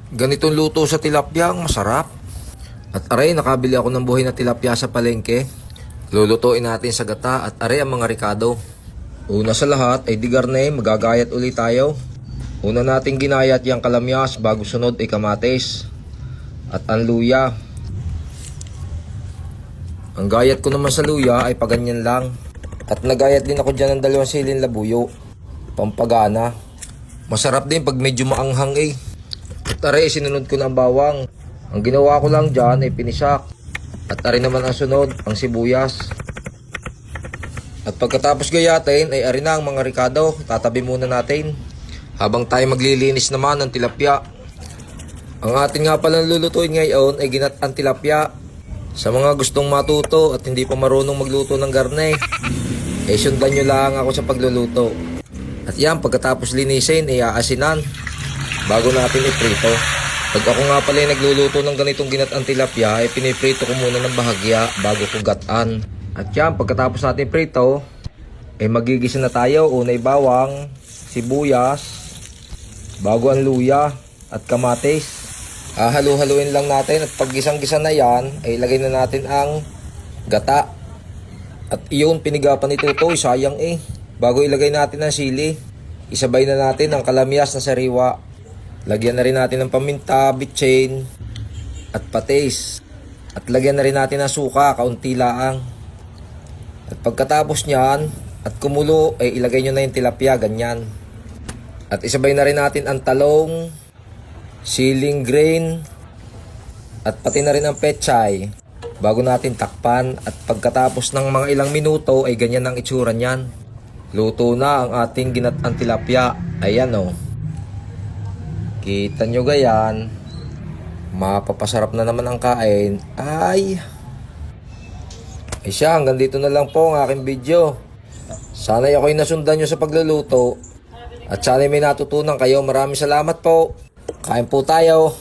Ganitong luto sa tilapia ang masarap. At aray, nakabili ako ng buhay na tilapia sa palengke. Lulutuin natin sa gata at aray ang mga ricado. Una sa lahat ay di garne, magagayat ulit tayo. Una nating ginayat yung kalamyas bago sunod ay kamatis. At ang luya. Ang gayat ko naman sa luya ay paganyan lang. At nagayat din ako dyan ng 2 silin labuyo. Pampagana. Masarap din pag medyo maanghang eh. At aray, sinunod ko na ang bawang. Ang ginawa ko lang dyan ay pinisak. At aray naman ang sunod, ang sibuyas. At pagkatapos gayatin ay aray na ang mga ricado. Tatabi muna natin. Habang tayo maglilinis naman ng tilapia. Ang atin nga palang lulutuin ngayon ay ginatang tilapia. Sa mga gustong matuto at hindi pa marunong magluto ng garne, sundan nyo lang ako sa pagluluto. At yan, pagkatapos linisin ay aasinan bago natin iprito. Pag ako nga pala ay nagluluto ng ganitong ginatang tilapia, ay piniprito ko muna ng bahagya bago ko gataan. At yan, pagkatapos natin prito, ay magigisa na tayo. Unay bawang, sibuyas, bago ang luya at kamatis. Halu-haluin lang natin at pag gisang-gisa na yan, ay ilagay na natin ang gata. At iyon, pinigapan ni Tutoy, sayang eh. Bago ilagay natin ang sili, isabay na natin ang kalamyas na sariwa. Lagyan na rin natin ng paminta, bitchin, at patis. At lagyan na rin natin ng suka, kaunti laang. At pagkatapos nyan, at kumulo, ay ilagay nyo na yung tilapia, ganyan. At isabay na rin natin ang talong, siling grain, at pati na rin ang pechay bago natin takpan. At pagkatapos ng mga ilang minuto ay ganyan ang itsura niyan. Luto na ang ating ginatang tilapia. Ayan o. Kita nyo gayan. Mapapasarap na naman ang kain. Ay siya, hanggang dito na lang po ang aking video. Sana'y ako'y nasundan nyo sa pagluluto. At sana'y may natutunan kayo. Maraming salamat po. Kain po tayo.